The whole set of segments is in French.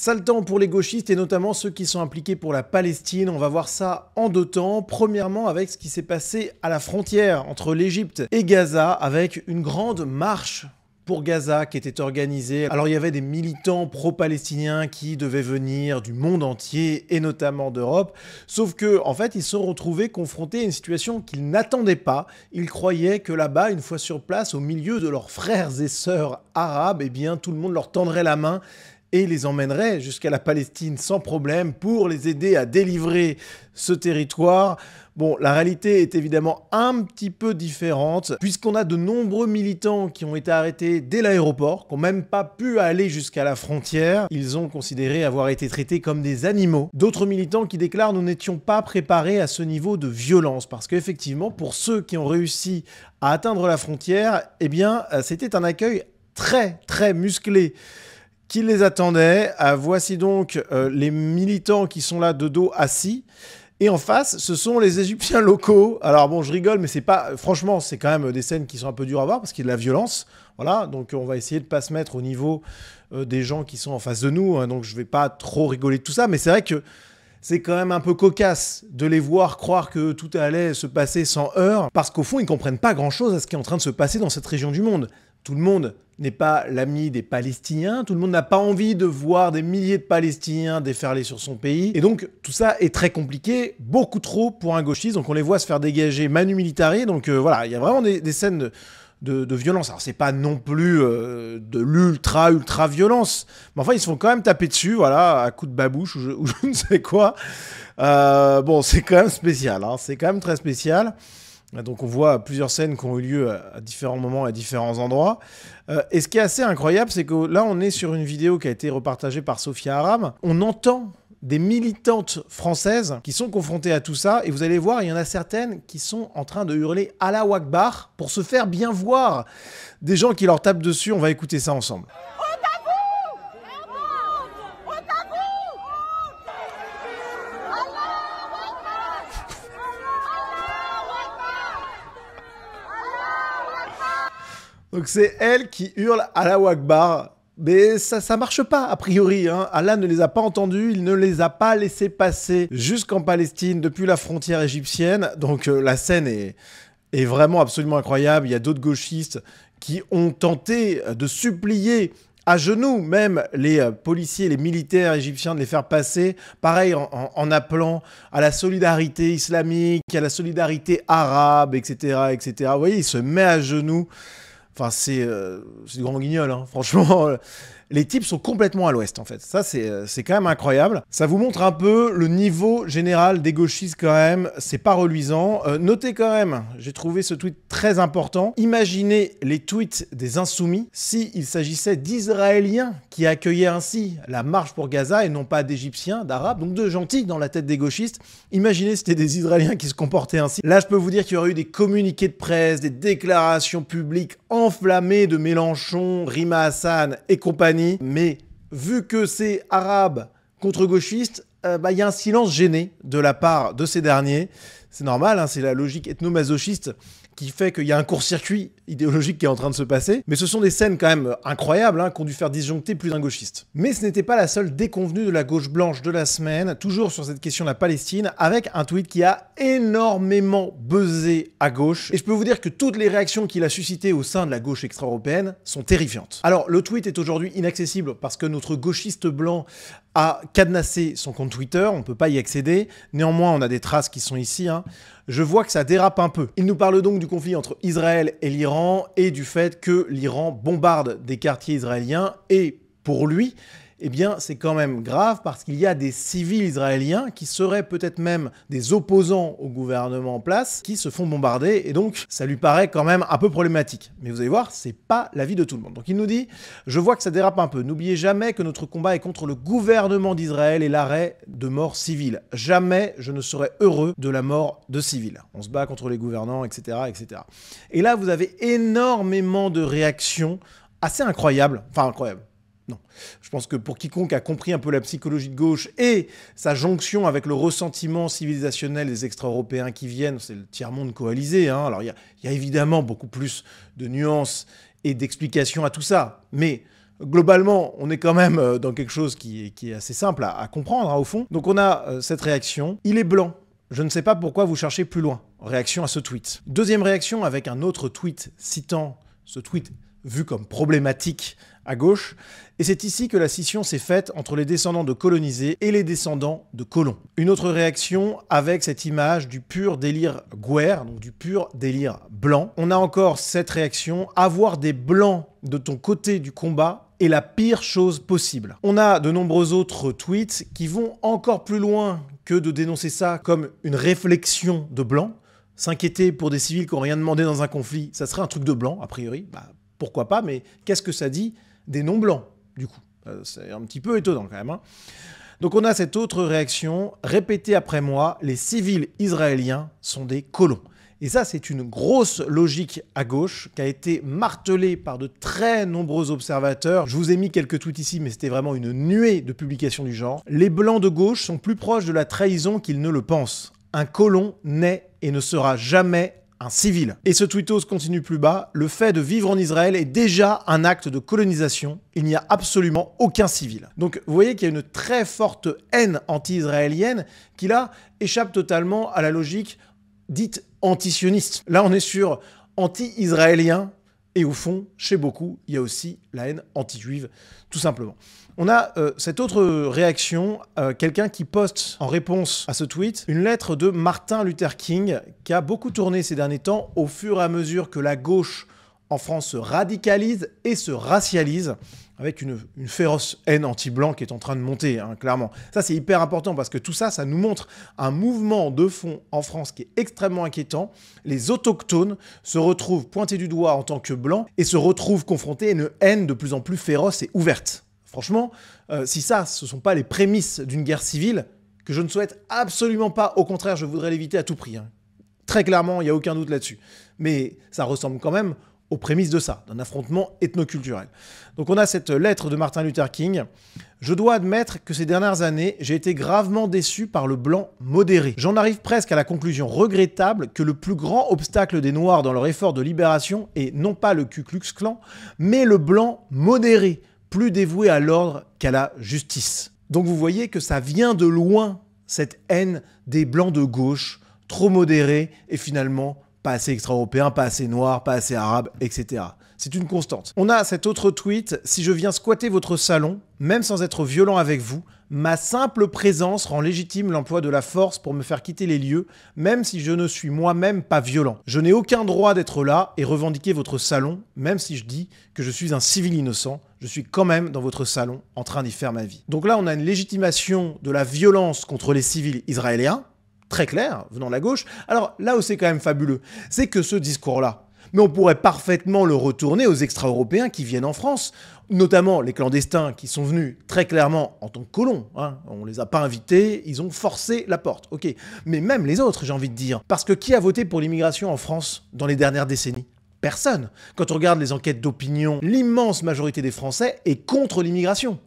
Sale temps pour les gauchistes et notamment ceux qui sont impliqués pour la Palestine. On va voir ça en deux temps. Premièrement avec ce qui s'est passé à la frontière entre l'Égypte et Gaza avec une grande marche pour Gaza qui était organisée. Alors il y avait des militants pro-palestiniens qui devaient venir du monde entier et notamment d'Europe. Sauf que en fait ils se sont retrouvés confrontés à une situation qu'ils n'attendaient pas. Ils croyaient que là-bas, une fois sur place, au milieu de leurs frères et sœurs arabes, eh bien tout le monde leur tendrait la main et les emmènerait jusqu'à la Palestine sans problème pour les aider à délivrer ce territoire. Bon, la réalité est évidemment un petit peu différente, puisqu'on a de nombreux militants qui ont été arrêtés dès l'aéroport, qui n'ont même pas pu aller jusqu'à la frontière. Ils ont considéré avoir été traités comme des animaux. D'autres militants qui déclarent « nous n'étions pas préparés à ce niveau de violence », parce qu'effectivement, pour ceux qui ont réussi à atteindre la frontière, eh bien, c'était un accueil très musclé qui les attendait. Voici donc les militants qui sont là de dos assis. Et en face, ce sont les Égyptiens locaux. Alors bon, je rigole, mais c'est pas... Franchement, c'est quand même des scènes qui sont un peu dures à voir parce qu'il y a de la violence. Voilà, donc on va essayer de pas se mettre au niveau des gens qui sont en face de nous. Hein, donc je vais pas trop rigoler de tout ça. Mais c'est vrai que c'est quand même un peu cocasse de les voir croire que tout allait se passer sans heurts. Parce qu'au fond, ils comprennent pas grand-chose à ce qui est en train de se passer dans cette région du monde. Tout le monde n'est pas l'ami des Palestiniens, tout le monde n'a pas envie de voir des milliers de Palestiniens déferler sur son pays. Et donc, tout ça est très compliqué, beaucoup trop pour un gauchiste. Donc, on les voit se faire dégager manu militari. Donc, voilà, il y a vraiment des scènes de violence. Alors, c'est pas non plus de l'ultra violence. Mais enfin, ils se font quand même taper dessus, voilà, à coups de babouche ou je ne sais quoi. Bon, c'est quand même spécial, hein, c'est quand même très spécial. Donc on voit plusieurs scènes qui ont eu lieu à différents moments, à différents endroits. Et ce qui est assez incroyable, c'est que là, on est sur une vidéo qui a été repartagée par Sophia Aram. On entend des militantes françaises qui sont confrontées à tout ça. Et vous allez voir, il y en a certaines qui sont en train de hurler « Allahu Akbar » pour se faire bien voir. Des gens qui leur tapent dessus, on va écouter ça ensemble. Donc c'est elle qui hurle « Allahu Akbar ». Mais ça marche pas, a priori. Hein. Allah ne les a pas entendus, il ne les a pas laissés passer jusqu'en Palestine, depuis la frontière égyptienne. Donc la scène est vraiment absolument incroyable. Il y a d'autres gauchistes qui ont tenté de supplier à genoux même les policiers, les militaires égyptiens de les faire passer, pareil en appelant à la solidarité islamique, à la solidarité arabe, etc. etc. Vous voyez, il se met à genoux. Enfin, c'est du grand guignol, hein. Franchement, les types sont complètement à l'ouest, en fait. Ça, c'est quand même incroyable. Ça vous montre un peu le niveau général des gauchistes, quand même. C'est pas reluisant. Notez quand même, j'ai trouvé ce tweet très important. Imaginez les tweets des insoumis s'il s'agissait d'Israéliens qui accueillaient ainsi la marche pour Gaza et non pas d'Égyptiens, d'Arabes, donc de gentils dans la tête des gauchistes. Imaginez si c'était des Israéliens qui se comportaient ainsi. Là, je peux vous dire qu'il y aurait eu des communiqués de presse, des déclarations publiques enflammées de Mélenchon, Rima Hassan et compagnie. Mais vu que c'est arabe contre gauchiste, y a un silence gêné de la part de ces derniers. C'est normal, hein, c'est la logique ethno-masochiste qui fait qu'il y a un court-circuit idéologique qui est en train de se passer. Mais ce sont des scènes quand même incroyables, hein, qui ont dû faire disjoncter plus d'un gauchiste. Mais ce n'était pas la seule déconvenue de la gauche blanche de la semaine, toujours sur cette question de la Palestine, avec un tweet qui a énormément buzzé à gauche. Et je peux vous dire que toutes les réactions qu'il a suscitées au sein de la gauche extra-européenne sont terrifiantes. Alors, le tweet est aujourd'hui inaccessible parce que notre gauchiste blanc a cadenassé son compte Twitter, on ne peut pas y accéder. Néanmoins, on a des traces qui sont ici, hein. Je vois que ça dérape un peu. Il nous parle donc du conflit entre Israël et l'Iran et du fait que l'Iran bombarde des quartiers israéliens et pour lui, eh bien, c'est quand même grave parce qu'il y a des civils israéliens qui seraient peut-être même des opposants au gouvernement en place qui se font bombarder et donc ça lui paraît quand même un peu problématique. Mais vous allez voir, c'est pas l'avis de tout le monde. Donc il nous dit « Je vois que ça dérape un peu. N'oubliez jamais que notre combat est contre le gouvernement d'Israël et l'arrêt de morts civiles. Jamais je ne serai heureux de la mort de civils. On se bat contre les gouvernants, etc. etc. » Et là, vous avez énormément de réactions assez incroyables. Enfin, incroyables. Non. Je pense que pour quiconque a compris un peu la psychologie de gauche et sa jonction avec le ressentiment civilisationnel des extra-européens qui viennent, c'est le tiers-monde coalisé, hein. Alors il y a évidemment beaucoup plus de nuances et d'explications à tout ça, mais globalement, on est quand même dans quelque chose qui est assez simple à comprendre, hein, au fond. Donc on a cette réaction. Il est blanc. Je ne sais pas pourquoi vous cherchez plus loin. Réaction à ce tweet. Deuxième réaction avec un autre tweet citant ce tweet vu comme problématique à gauche. Et c'est ici que la scission s'est faite entre les descendants de colonisés et les descendants de colons. Une autre réaction avec cette image du pur délire guerre, donc du pur délire blanc. On a encore cette réaction, avoir des blancs de ton côté du combat est la pire chose possible. On a de nombreux autres tweets qui vont encore plus loin que de dénoncer ça comme une réflexion de blanc. S'inquiéter pour des civils qui n'ont rien demandé dans un conflit, ça serait un truc de blanc, a priori. Bah, pourquoi pas, mais qu'est-ce que ça dit des non-blancs, du coup? C'est un petit peu étonnant quand même, hein. Donc on a cette autre réaction, répétez après moi, les civils israéliens sont des colons. Et ça, c'est une grosse logique à gauche qui a été martelée par de très nombreux observateurs. Je vous ai mis quelques tweets ici, mais c'était vraiment une nuée de publications du genre. Les blancs de gauche sont plus proches de la trahison qu'ils ne le pensent. Un colon n'est et ne sera jamais un civil. Et ce tweetos continue plus bas, le fait de vivre en Israël est déjà un acte de colonisation, il n'y a absolument aucun civil. Donc vous voyez qu'il y a une très forte haine anti-israélienne qui là échappe totalement à la logique dite anti-sioniste. Là on est sur anti-israélien et au fond, chez beaucoup, il y a aussi la haine anti-juive, tout simplement. On a cette autre réaction, quelqu'un qui poste en réponse à ce tweet une lettre de Martin Luther King qui a beaucoup tourné ces derniers temps au fur et à mesure que la gauche en France se radicalise et se racialise avec une féroce haine anti-blanc qui est en train de monter, hein, clairement. Ça, c'est hyper important parce que tout ça, ça nous montre un mouvement de fond en France qui est extrêmement inquiétant. Les autochtones se retrouvent pointés du doigt en tant que blancs et se retrouvent confrontés à une haine de plus en plus féroce et ouverte. Franchement, si ça, ce ne sont pas les prémices d'une guerre civile, que je ne souhaite absolument pas, au contraire, je voudrais l'éviter à tout prix, hein. Très clairement, il n'y a aucun doute là-dessus. Mais ça ressemble quand même aux prémices de ça, d'un affrontement ethnoculturel. Donc on a cette lettre de Martin Luther King. Je dois admettre que ces dernières années, j'ai été gravement déçu par le blanc modéré. J'en arrive presque à la conclusion regrettable que le plus grand obstacle des Noirs dans leur effort de libération est non pas le Ku Klux Klan, mais le blanc modéré, plus dévoué à l'ordre qu'à la justice. Donc vous voyez que ça vient de loin, cette haine des blancs de gauche, trop modérés et finalement pas assez extra-européens, pas assez noirs, pas assez arabes, etc. C'est une constante. On a cet autre tweet, si je viens squatter votre salon, même sans être violent avec vous, ma simple présence rend légitime l'emploi de la force pour me faire quitter les lieux, même si je ne suis moi-même pas violent. Je n'ai aucun droit d'être là et revendiquer votre salon, même si je dis que je suis un civil innocent, je suis quand même dans votre salon en train d'y faire ma vie. Donc là, on a une légitimation de la violence contre les civils israéliens, très clair, venant de la gauche. Alors là où c'est quand même fabuleux, c'est que ce discours-là, mais on pourrait parfaitement le retourner aux extra-européens qui viennent en France, notamment les clandestins qui sont venus très clairement en tant que colons, hein. On les a pas invités, ils ont forcé la porte, ok. Mais même les autres, j'ai envie de dire, parce que qui a voté pour l'immigration en France dans les dernières décennies? Personne. Quand on regarde les enquêtes d'opinion, l'immense majorité des Français est contre l'immigration.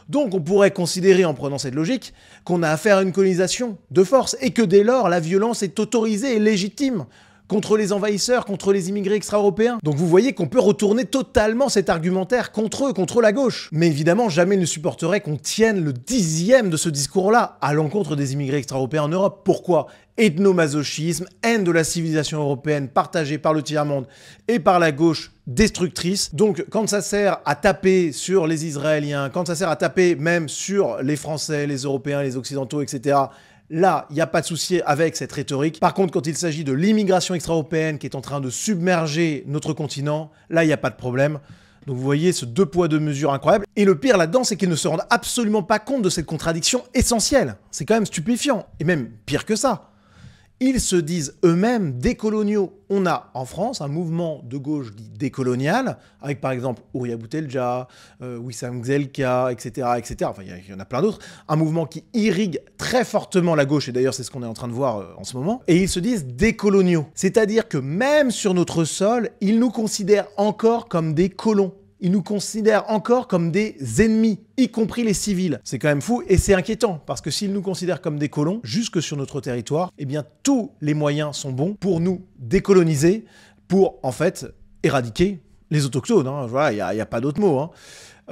Donc on pourrait considérer, en prenant cette logique, qu'on a affaire à une colonisation de force et que dès lors, la violence est autorisée et légitime contre les envahisseurs, contre les immigrés extra-européens. Donc vous voyez qu'on peut retourner totalement cet argumentaire contre eux, contre la gauche. Mais évidemment, jamais ils ne supporteraient qu'on tienne le 10e de ce discours-là à l'encontre des immigrés extra-européens en Europe. Pourquoi? Ethnomasochisme, haine de la civilisation européenne partagée par le tiers-monde et par la gauche destructrice. Donc quand ça sert à taper sur les Israéliens, quand ça sert à taper même sur les Français, les Européens, les Occidentaux, etc., là, il n'y a pas de souci avec cette rhétorique. Par contre, quand il s'agit de l'immigration extra-européenne qui est en train de submerger notre continent, là, il n'y a pas de problème. Donc vous voyez ce deux poids deux mesures incroyable. Et le pire là-dedans, c'est qu'ils ne se rendent absolument pas compte de cette contradiction essentielle. C'est quand même stupéfiant. Et même pire que ça. Ils se disent eux-mêmes décoloniaux. On a en France un mouvement de gauche dit décolonial, avec par exemple Ouria Boutelja, Wissam Gzelka, etc., etc. Enfin, il y en a plein d'autres. Un mouvement qui irrigue très fortement la gauche, et d'ailleurs c'est ce qu'on est en train de voir en ce moment. Et ils se disent décoloniaux. C'est-à-dire que même sur notre sol, ils nous considèrent encore comme des colons. Ils nous considèrent encore comme des ennemis, y compris les civils. C'est quand même fou et c'est inquiétant, parce que s'ils nous considèrent comme des colons, jusque sur notre territoire, eh bien tous les moyens sont bons pour nous décoloniser, pour en fait éradiquer les autochtones, hein. Voilà, il n'y a pas d'autre mot, hein.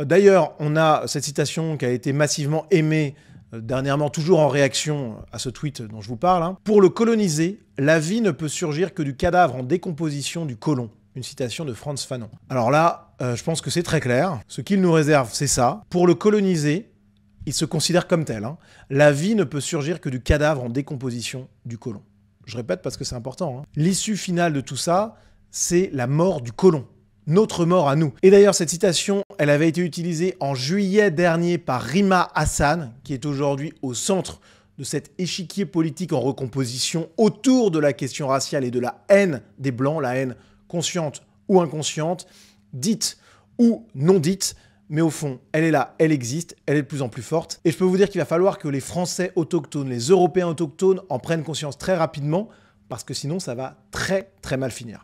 D'ailleurs, on a cette citation qui a été massivement aimée dernièrement, toujours en réaction à ce tweet dont je vous parle. Hein. Pour le coloniser, la vie ne peut surgir que du cadavre en décomposition du côlon. Une citation de Frantz Fanon. Alors là, je pense que c'est très clair. Ce qu'il nous réserve, c'est ça. Pour le coloniser, il se considère comme tel. Hein. La vie ne peut surgir que du cadavre en décomposition du côlon. Je répète parce que c'est important. Hein. L'issue finale de tout ça, c'est la mort du côlon. Notre mort à nous. Et d'ailleurs, cette citation, elle avait été utilisée en juillet dernier par Rima Hassan, qui est aujourd'hui au centre de cet échiquier politique en recomposition autour de la question raciale et de la haine des Blancs, la haine consciente ou inconsciente, dite ou non dite, mais au fond, elle est là, elle existe, elle est de plus en plus forte. Et je peux vous dire qu'il va falloir que les Français autochtones, les Européens autochtones en prennent conscience très rapidement, parce que sinon, ça va très très mal finir.